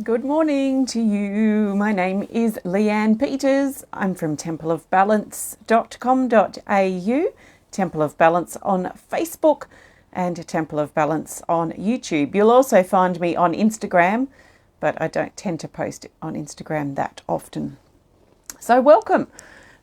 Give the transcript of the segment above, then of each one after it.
Good morning to you. My name is Leanne Peters. I'm from templeofbalance.com.au, Temple of Balance on Facebook and Temple of Balance on YouTube. You'll also find me on Instagram, but I don't tend to post on Instagram that often. So welcome.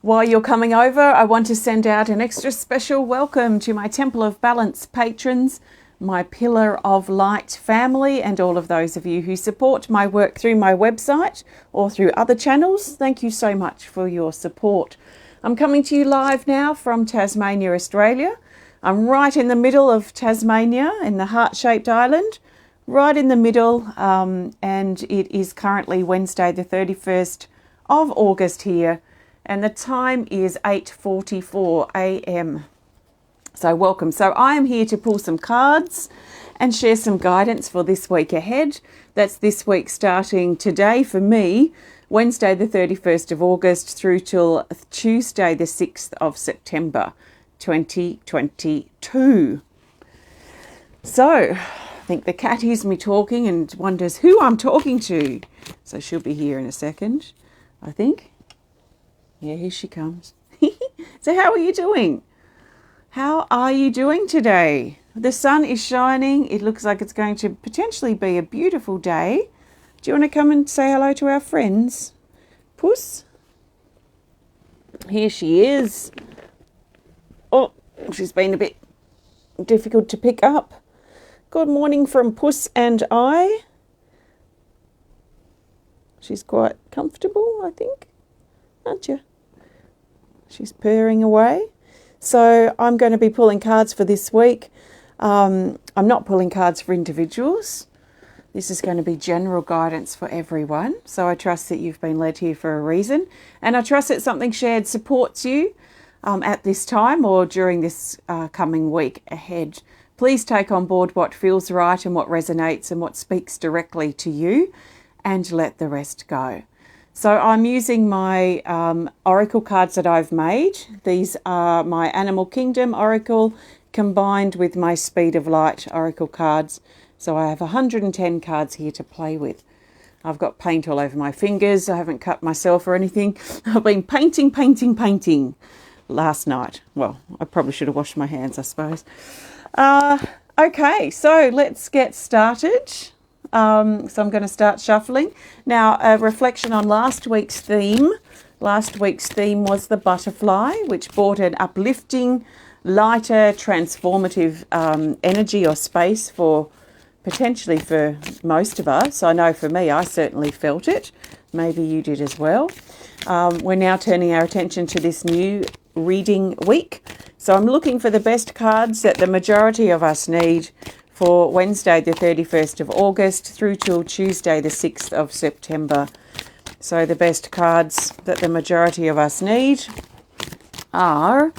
While you're coming over, I want to send out an extra special welcome to my Temple of Balance patrons, my Pillar of Light family, and all of those of you who support my work through my website or through other channels. Thank you so much for your support. I'm coming to you live now from Tasmania, Australia. I'm right in the middle of Tasmania, in the heart-shaped island, right in the middle, and it is currently Wednesday the 31st of August here, and the time is 8:44 a.m. So welcome. So I am here to pull some cards and share some guidance for this week ahead. That's this week starting today for me, Wednesday the 31st of August through till Tuesday the 6th of September 2022. So I think the cat hears me talking and wonders who I'm talking to. So she'll be here in a second, I think. Yeah, here she comes. So how are you doing? How are you doing today? The sun is shining. It looks like it's going to potentially be a beautiful day. Do you want to come and say hello to our friends? Puss? Here she is. Oh, she's been a bit difficult to pick up. Good morning from Puss and I. She's quite comfortable, I think, aren't you? She's purring away. So I'm going to be pulling cards for this week. I'm not pulling cards for individuals. This is going to be general guidance for everyone. So I trust that you've been led here for a reason. And I trust that something shared supports you at this time or during this coming week ahead. Please take on board what feels right and what resonates and what speaks directly to you, and let the rest go. So I'm using my oracle cards that I've made. These are my Animal Kingdom oracle combined with my Speed of Light oracle cards. So I have 110 cards here to play with. I've got paint all over my fingers. I haven't cut myself or anything. I've been painting last night. Well, I probably should have washed my hands, I suppose. Okay, so let's get started. So I'm going to start shuffling. Now, a reflection on last week's theme. Last week's theme was the butterfly, which brought an uplifting, lighter, transformative energy or space for potentially for most of us. I know for me, I certainly felt it. Maybe you did as well. We're now turning our attention to this new reading week. So I'm looking for the best cards that the majority of us need for Wednesday the 31st of August through till Tuesday the 6th of September. So the best cards that the majority of us need are,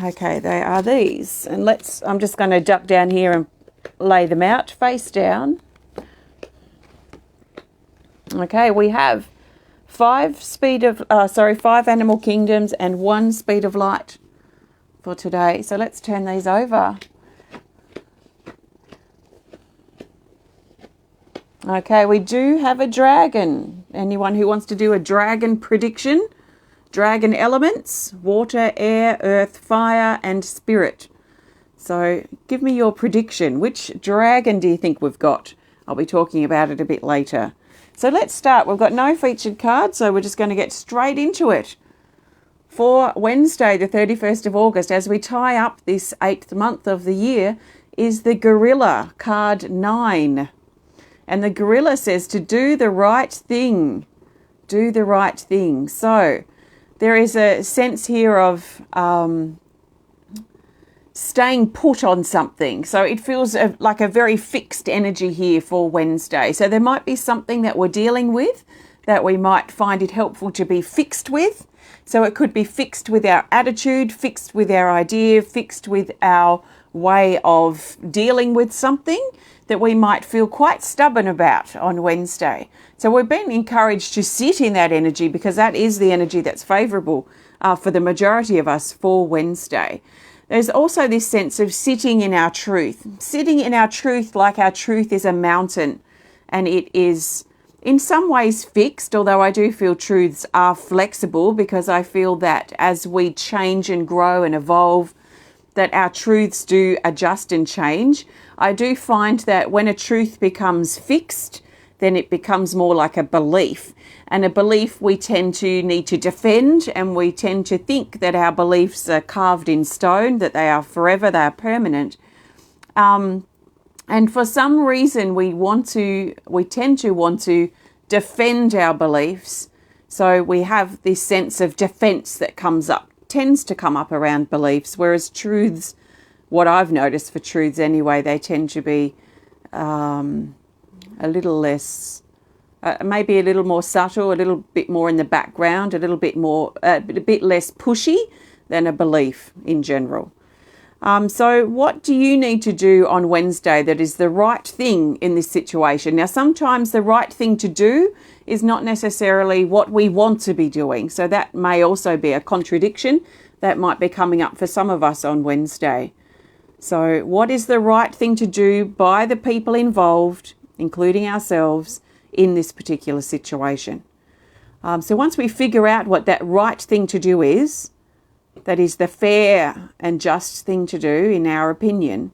okay, they are these. And I'm just going to duck down here and lay them out face down. Okay, we have five Animal Kingdoms and one Speed of Light for today. So let's turn these over. Okay, we do have a dragon. Anyone who wants to do a dragon prediction? Dragon elements: water, air, earth, fire, and spirit. So give me your prediction. Which dragon do you think we've got? I'll be talking about it a bit later. So let's start. We've got no featured cards, so we're just going to get straight into it. For Wednesday, the 31st of August, as we tie up this 8th month of the year, is the Gorilla, card 9. And the Gorilla says to do the right thing. Do the right thing. So there is a sense here of staying put on something. So it feels like a very fixed energy here for Wednesday. So there might be something that we're dealing with that we might find it helpful to be fixed with. So it could be fixed with our attitude, fixed with our idea, fixed with our way of dealing with something that we might feel quite stubborn about on Wednesday. So we've been encouraged to sit in that energy because that is the energy that's favourable for the majority of us for Wednesday. There's also this sense of sitting in our truth like our truth is a mountain and it is in some ways fixed, although I do feel truths are flexible, because I feel that as we change and grow and evolve, that our truths do adjust and change. I do find that when a truth becomes fixed, then it becomes more like a belief. And a belief we tend to need to defend, and we tend to think that our beliefs are carved in stone, that they are forever, they are permanent. And for some reason, we tend to want to defend our beliefs. So we have this sense of defense that tends to come up around beliefs, whereas truths, what I've noticed for truths anyway, they tend to be a little less, maybe a little more subtle, a little bit more in the background, a bit less pushy than a belief in general. So what do you need to do on Wednesday that is the right thing in this situation? Now, sometimes the right thing to do is not necessarily what we want to be doing. So that may also be a contradiction that might be coming up for some of us on Wednesday. So what is the right thing to do by the people involved, including ourselves, in this particular situation? So once we figure out what that right thing to do is, that is the fair and just thing to do, in our opinion,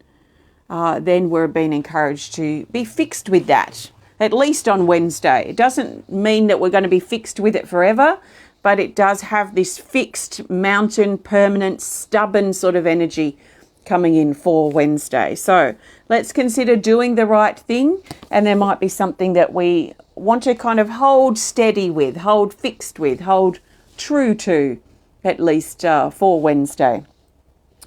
then we're being encouraged to be fixed with that, at least on Wednesday. It doesn't mean that we're going to be fixed with it forever, but it does have this fixed, mountain, permanent, stubborn sort of energy coming in for Wednesday. So let's consider doing the right thing, and there might be something that we want to kind of hold steady with, hold fixed with, hold true to, at least for Wednesday.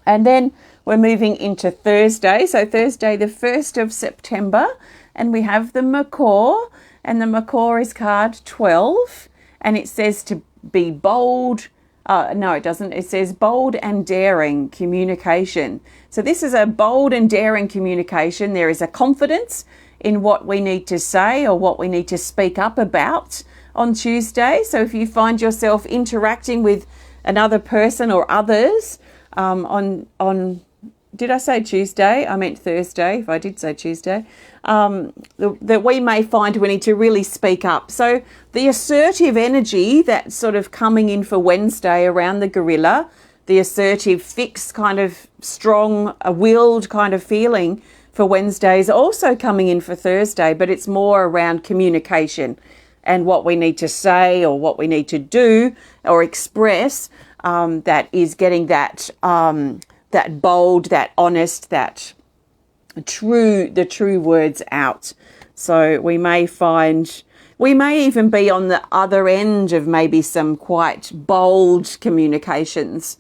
And then we're moving into Thursday. So Thursday, the 1st of September, and we have the macaw, and the macaw is card 12, and it says to be bold. No, it doesn't. It says bold and daring communication. So this is a bold and daring communication. There is a confidence in what we need to say or what we need to speak up about on Tuesday. So if you find yourself interacting with another person or others on did I say Tuesday? I meant Thursday, if I did say Tuesday, that we may find we need to really speak up. So the assertive energy that's sort of coming in for Wednesday around the gorilla, the assertive, fixed, kind of strong, willed kind of feeling for Wednesday is also coming in for Thursday, but it's more around communication and what we need to say or what we need to do or express, that is getting that that bold, that honest, the true words out. So we may even be on the other end of maybe some quite bold communications.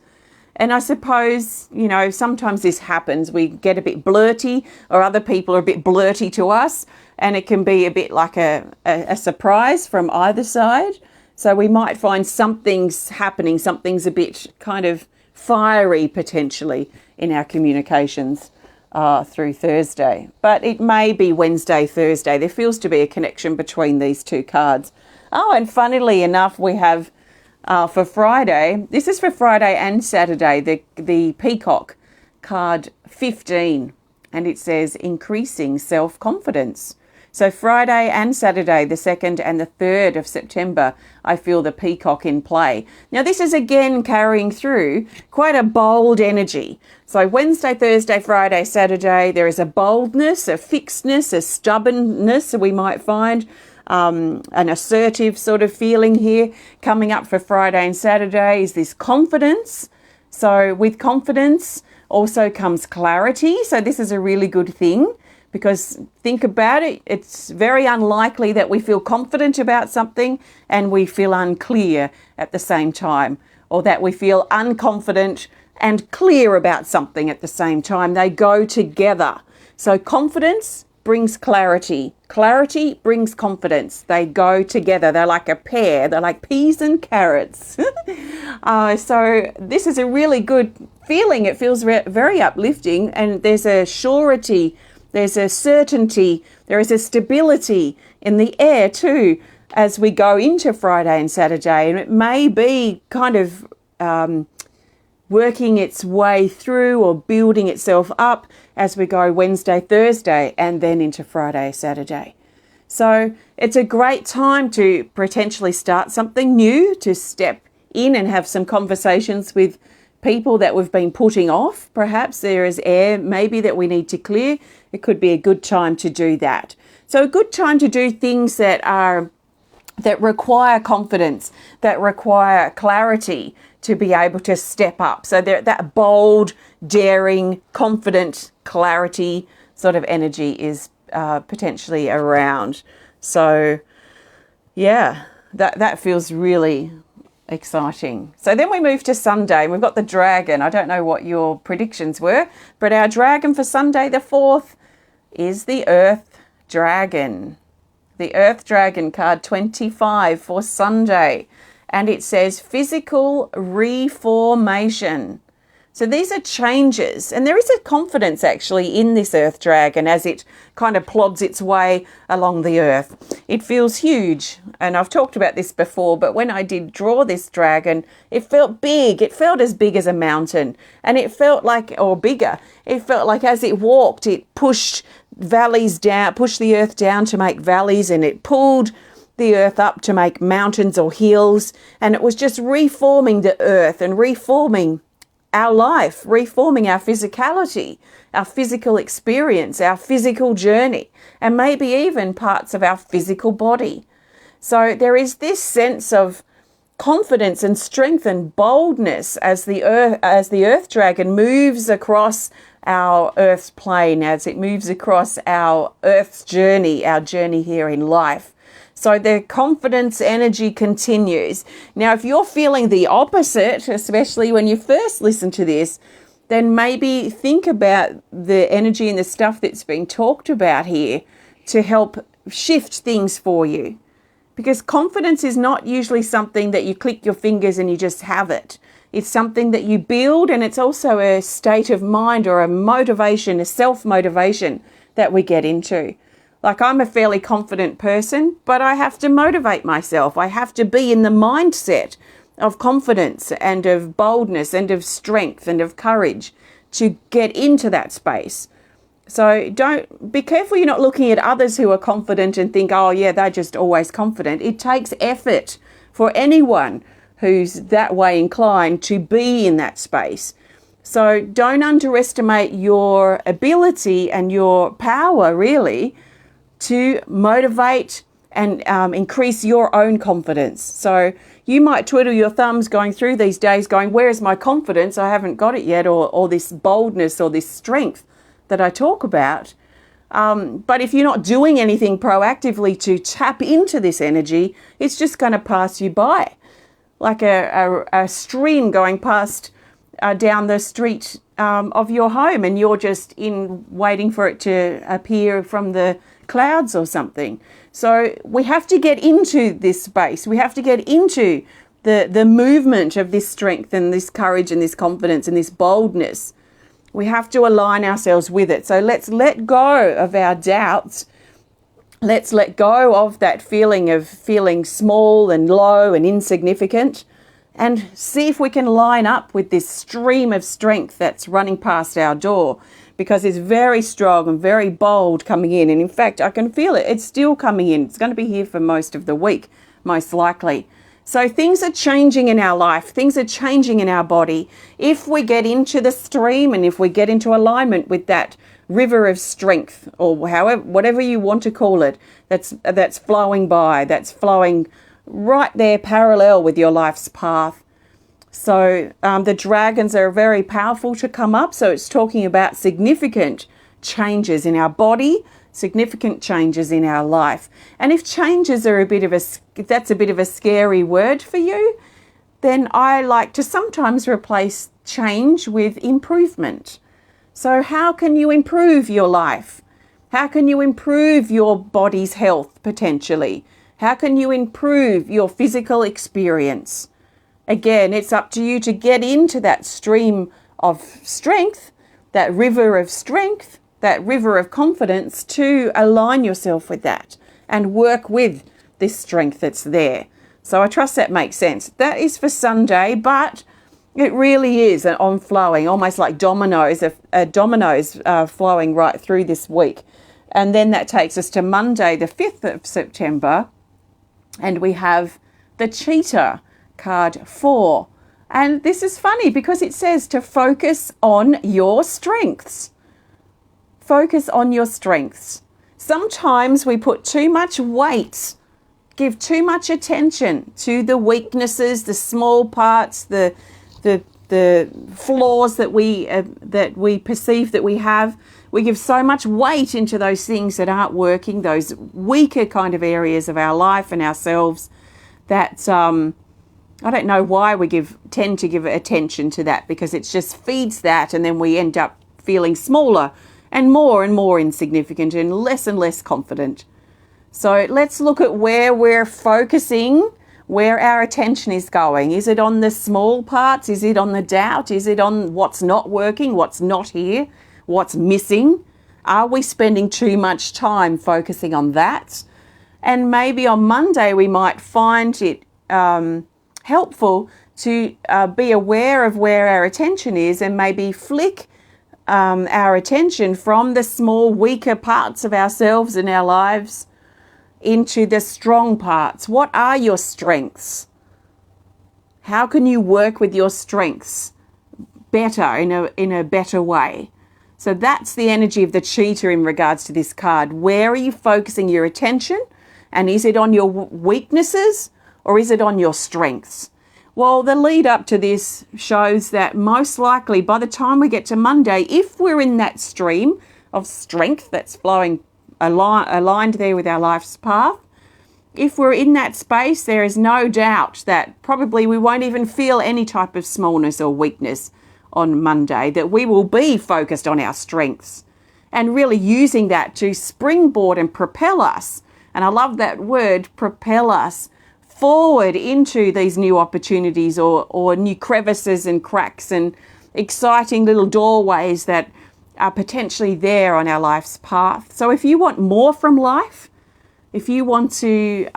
And I suppose, sometimes this happens. We get a bit blurty, or other people are a bit blurty to us, and it can be a bit like a surprise from either side. So we might find something's happening, something's a bit kind of fiery potentially in our communications through Thursday. But it may be Wednesday, Thursday. There feels to be a connection between these two cards. Oh, and funnily enough, we have for Friday, this is for Friday and Saturday, the Peacock card 15, and it says increasing self-confidence. So Friday and Saturday, the 2nd and the 3rd of September, I feel the Peacock in play. Now, this is again carrying through quite a bold energy. So Wednesday, Thursday, Friday, Saturday, there is a boldness, a fixedness, a stubbornness we might find, an assertive sort of feeling here. Coming up for Friday and Saturday is this confidence. So with confidence also comes clarity. So this is a really good thing. Because think about it, it's very unlikely that we feel confident about something and we feel unclear at the same time, or that we feel unconfident and clear about something at the same time. They go together. So confidence brings clarity. Clarity brings confidence. They go together. They're like a pair. They're like peas and carrots. So this is a really good feeling. It feels very uplifting, and there's a surety, there's a certainty, there is a stability in the air too as we go into Friday and Saturday. And it may be kind of working its way through or building itself up as we go Wednesday, Thursday, and then into Friday, Saturday. So it's a great time to potentially start something new, to step in and have some conversations with people that we've been putting off. Perhaps there is air maybe that we need to clear. It could be a good time to do that. So a good time to do things that require confidence, that require clarity to be able to step up. So that bold, daring, confident, clarity sort of energy is potentially around. So yeah, that feels really exciting. So then we move to Sunday and we've got the dragon. I don't know what your predictions were, but our dragon for Sunday the 4th is the Earth Dragon. The Earth Dragon card 25 for Sunday. And it says physical reformation. So these are changes, and there is a confidence actually in this Earth Dragon as it kind of plods its way along the earth. It feels huge, and I've talked about this before, but when I did draw this dragon, it felt big. It felt as big as a mountain, and it felt like, or bigger, it felt like as it walked, it pushed valleys down, pushed the earth down to make valleys, and it pulled the earth up to make mountains or hills, and it was just reforming the earth and reforming our life, reforming our physicality, our physical experience, our physical journey, and maybe even parts of our physical body. So there is this sense of confidence and strength and boldness as the earth dragon moves across our earth's plane, as it moves across our earth's journey, our journey here in life. So the confidence energy continues. Now, if you're feeling the opposite, especially when you first listen to this, then maybe think about the energy and the stuff that's being talked about here to help shift things for you. Because confidence is not usually something that you click your fingers and you just have it. It's something that you build, and it's also a state of mind or a motivation, a self-motivation that we get into. Like, I'm a fairly confident person, but I have to motivate myself. I have to be in the mindset of confidence and of boldness and of strength and of courage to get into that space. So be careful you're not looking at others who are confident and think, oh yeah, they're just always confident. It takes effort for anyone who's that way inclined to be in that space. So don't underestimate your ability and your power, really, to motivate and increase your own confidence. So you might twiddle your thumbs going through these days going, where is my confidence? I haven't got it yet, or this boldness or this strength that I talk about. But if you're not doing anything proactively to tap into this energy, it's just going to pass you by. Like a stream going past down the street of your home, and you're just waiting for it to appear from the clouds or something. So we have to get into this space. We have to get into the movement of this strength and this courage and this confidence and this boldness. We have to align ourselves with it. So let's let go of our doubts. Let's let go of that feeling of feeling small and low and insignificant, and see if we can line up with this stream of strength that's running past our door, because it's very strong and very bold coming in. And in fact, I can feel it. It's still coming in. It's going to be here for most of the week, most likely. So things are changing in our life. Things are changing in our body. If we get into the stream and if we get into alignment with that river of strength, or however, whatever you want to call it, that's flowing by, that's flowing right there parallel with your life's path. So the dragons are very powerful to come up. So it's talking about significant changes in our body, significant changes in our life. And if changes are if that's a bit of a scary word for you, then I like to sometimes replace change with improvement. So how can you improve your life? How can you improve your body's health potentially? How can you improve your physical experience? Again, it's up to you to get into that stream of strength, that river of strength, that river of confidence, to align yourself with that and work with this strength that's there. So I trust that makes sense. That is for Sunday, but It really is on flowing, almost like dominoes, flowing right through this week. And then that takes us to Monday, the 5th of September, and we have the Cheetah, card 4. And this is funny because it says to focus on your strengths. Focus on your strengths. Sometimes we put too much weight, give too much attention to the weaknesses, the small parts, the flaws that we perceive that we have. We give so much weight into those things that aren't working, those weaker kind of areas of our life and ourselves, that I don't know why we tend to give attention to that, because it just feeds that, and then we end up feeling smaller and more insignificant and less confident. So let's look at where we're focusing, where our attention is going. Is it on the small parts? Is it on the doubt? Is it on what's not working, what's not here, what's missing? Are we spending too much time focusing on that? And maybe on Monday we might find it helpful to be aware of where our attention is, and maybe flick our attention from the small, weaker parts of ourselves and our lives into the strong parts. What are your strengths? How can you work with your strengths better, in a better way? So that's the energy of the Cheetah in regards to this card. Where are you focusing your attention? And is it on your weaknesses or is it on your strengths? Well, the lead up to this shows that most likely by the time we get to Monday, if we're in that stream of strength that's flowing aligned there with our life's path, if we're in that space, there is no doubt that probably we won't even feel any type of smallness or weakness on Monday, that we will be focused on our strengths and really using that to springboard and propel us. And I love that word, propel us forward into these new opportunities or new crevices and cracks and exciting little doorways that are potentially there on our life's path. So if you want more from life, if you want to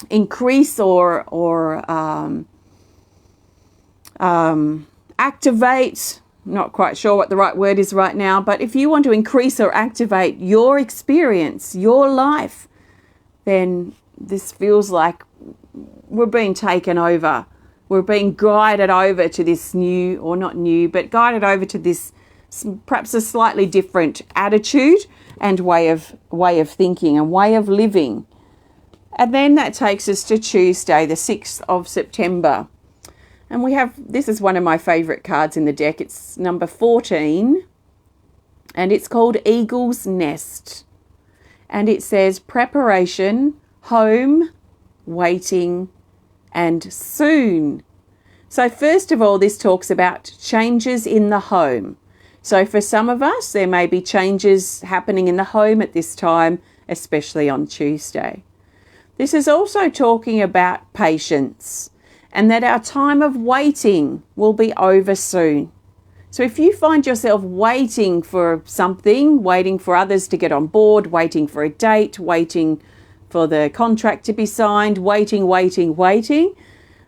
increase or activate, not quite sure what the right word is right now, but if you want to increase or activate your experience, your life, then this feels like we're being taken over. We're being guided over to this new, or not new, but guided over to this perhaps a slightly different attitude and way of thinking and way of living. And then that takes us to Tuesday, the 6th of September. And we have, this is one of my favourite cards in the deck. It's number 14, and it's called Eagle's Nest. And it says preparation, home, waiting, and soon. So first of all, this talks about changes in the home. So for some of us, there may be changes happening in the home at this time, especially on Tuesday. This is also talking about patience, and that our time of waiting will be over soon. So if you find yourself waiting for something, waiting for others to get on board, waiting for a date, waiting for the contract to be signed, waiting,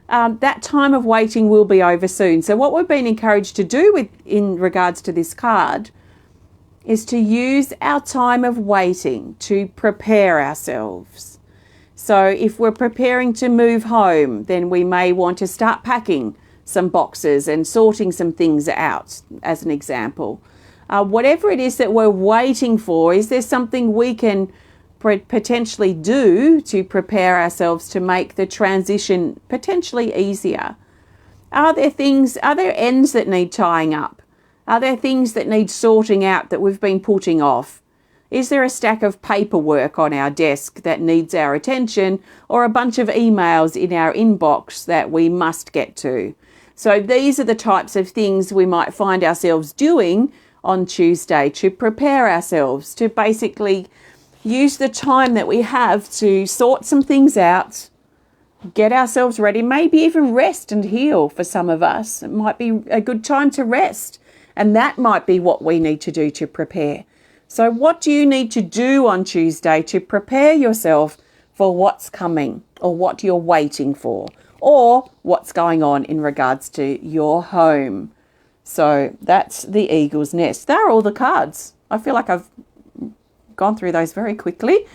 that time of waiting will be over soon. So what we've been encouraged to do in regards to this card is to use our time of waiting to prepare ourselves. So if we're preparing to move home, then we may want to start packing some boxes and sorting some things out, as an example. Whatever it is that we're waiting for, is there something we can potentially do to prepare ourselves to make the transition potentially easier? Are there ends that need tying up? Are there things that need sorting out that we've been putting off? Is there a stack of paperwork on our desk that needs our attention, or a bunch of emails in our inbox that we must get to? So these are the types of things we might find ourselves doing on Tuesday to prepare ourselves, to basically use the time that we have to sort some things out, get ourselves ready, maybe even rest and heal. For some of us, it might be a good time to rest, and that might be what we need to do to prepare. So what do you need to do on Tuesday to prepare yourself for what's coming, or what you're waiting for, or what's going on in regards to your home. So that's the Eagle's Nest. They're all the cards. I feel like I've gone through those very quickly.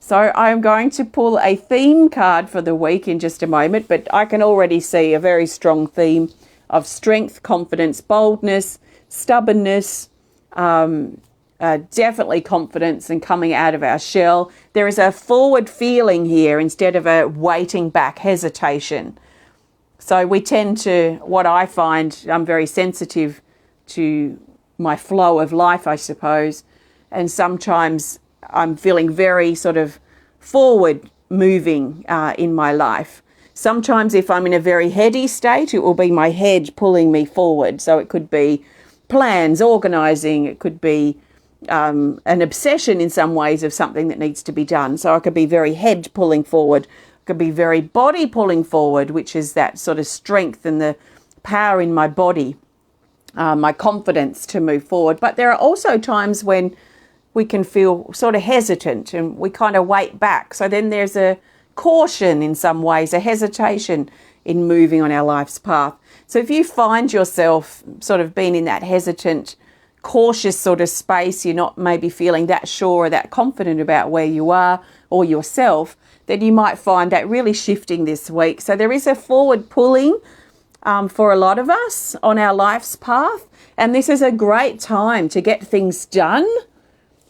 So I'm going to pull a theme card for the week in just a moment, but I can already see a very strong theme of strength, confidence, boldness, stubbornness, definitely confidence and coming out of our shell. There is a forward feeling here instead of a waiting back, hesitation. So we tend to, what I find, I'm very sensitive to my flow of life, I suppose. And sometimes I'm feeling very sort of forward moving in my life. Sometimes if I'm in a very heady state, it will be my head pulling me forward. So it could be plans, organising, it could be an obsession in some ways of something that needs to be done. So I could be very head pulling forward, could be very body pulling forward, which is that sort of strength and the power in my body, my confidence to move forward. But there are also times when we can feel sort of hesitant and we kind of wait back. So then there's a caution in some ways, a hesitation in moving on our life's path. So if you find yourself sort of being in that hesitant, cautious sort of space, you're not maybe feeling that sure or that confident about where you are or yourself, then you might find that really shifting this week. So there is a forward pulling for a lot of us on our life's path. And this is a great time to get things done,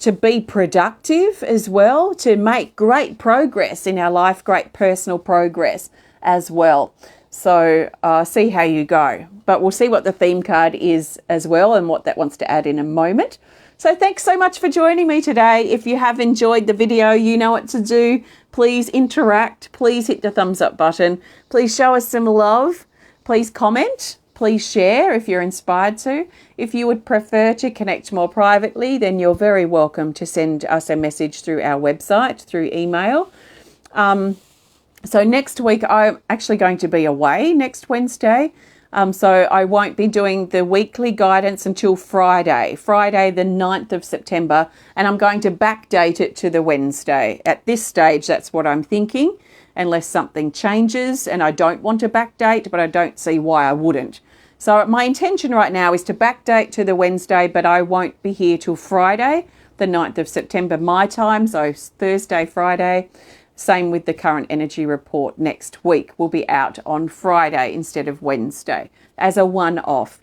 to be productive as well, to make great progress in our life, great personal progress as well. So see how you go. But we'll see what the theme card is as well and what that wants to add in a moment. So thanks so much for joining me today. If you have enjoyed the video, you know what to do. Please interact. Please hit the thumbs up button. Please show us some love. Please comment. Please share if you're inspired to. If you would prefer to connect more privately, then you're very welcome to send us a message through our website, through email. So next week, I'm actually going to be away next Wednesday. So I won't be doing the weekly guidance until Friday the 9th of September. And I'm going to backdate it to the Wednesday. At this stage, that's what I'm thinking, unless something changes. And I don't want to backdate, but I don't see why I wouldn't. So my intention right now is to backdate to the Wednesday, but I won't be here till Friday, the 9th of September, my time. So Thursday, Friday. Same with the current energy report next week. Will be out on Friday instead of Wednesday as a one-off.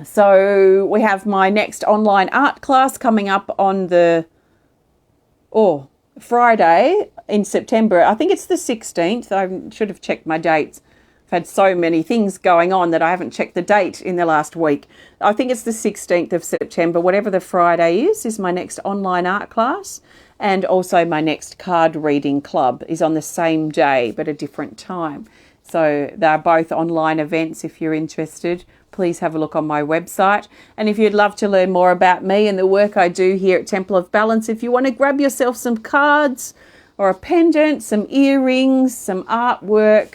So we have my next online art class coming up on the Friday in September. I think it's the 16th. I should have checked my dates. I've had so many things going on that I haven't checked the date in the last week. I think it's the 16th of September. Whatever the Friday is my next online art class. And also my next card reading club is on the same day, but a different time. So they're both online events. If you're interested, please have a look on my website. And if you'd love to learn more about me and the work I do here at Temple of Balance, if you want to grab yourself some cards or a pendant, some earrings, some artwork,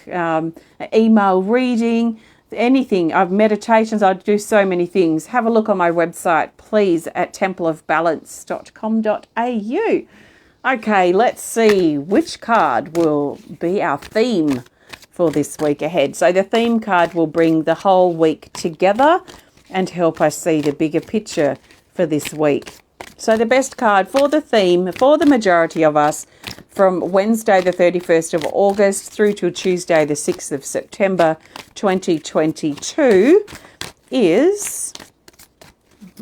email reading, anything, meditations, I do so many things. Have a look on my website, please, at templeofbalance.com.au. Okay, let's see which card will be our theme for this week ahead. So the theme card will bring the whole week together and help us see the bigger picture for this week. So the best card for the theme for the majority of us from Wednesday the 31st of August through to Tuesday the 6th of September 2022 is,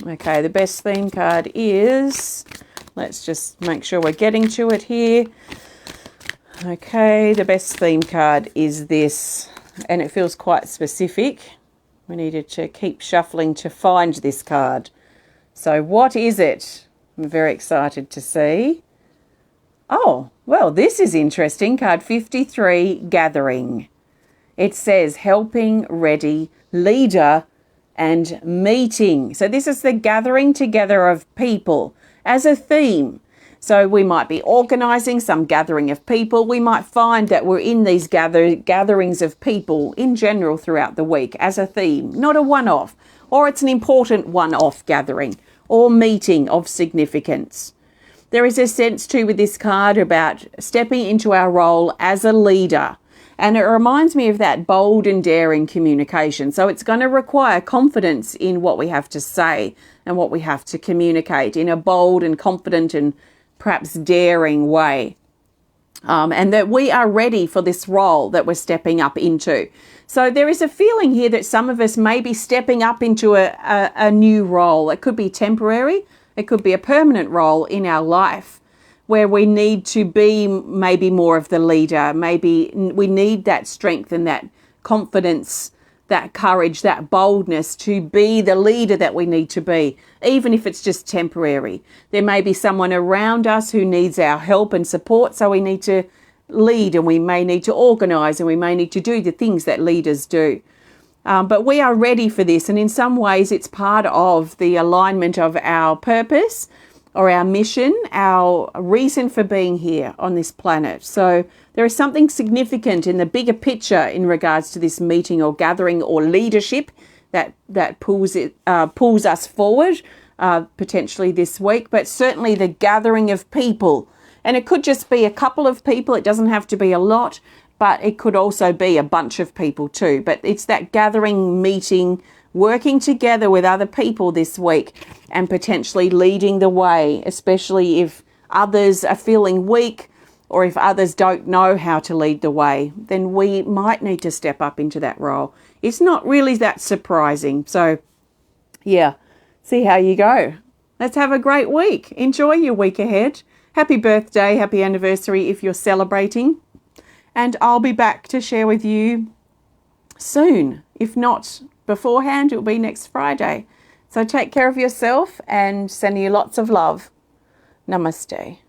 okay, the best theme card is, let's just make sure we're getting to it here. Okay, the best theme card is this, and it feels quite specific. We needed to keep shuffling to find this card. So what is it? I'm very excited to see. Oh, well, this is interesting. Card 53, Gathering. It says helping, ready, leader, and meeting. So this is the gathering together of people as a theme. So we might be organising some gathering of people. We might find that we're in these gatherings of people in general throughout the week as a theme, not a one-off, or it's an important one-off gathering or meeting of significance. There is a sense too with this card about stepping into our role as a leader, And it reminds me of that bold and daring communication. So it's going to require confidence in what we have to say and what we have to communicate in a bold and confident and perhaps daring way. And that we are ready for this role that we're stepping up into. So there is a feeling here that some of us may be stepping up into a new role. It could be temporary. It could be a permanent role in our life where we need to be maybe more of the leader. Maybe we need that strength and that confidence, that courage, that boldness to be the leader that we need to be, even if it's just temporary. There may be someone around us who needs our help and support, so we need to lead, and we may need to organise, and we may need to do the things that leaders do. But we are ready for this, and in some ways it's part of the alignment of our purpose or our mission, our reason for being here on this planet. So there is something significant in the bigger picture in regards to this meeting or gathering or leadership that pulls us forward, potentially this week, but certainly the gathering of people. And it could just be a couple of people. It doesn't have to be a lot, but it could also be a bunch of people too. But it's that gathering, meeting, working together with other people this week and potentially leading the way, especially if others are feeling weak or if others don't know how to lead the way, then we might need to step up into that role. It's not really that surprising. So yeah, see how you go. Let's have a great week. Enjoy your week ahead. Happy birthday, happy anniversary if you're celebrating. And I'll be back to share with you soon. If not beforehand, it'll be next Friday. So take care of yourself and sending you lots of love. Namaste.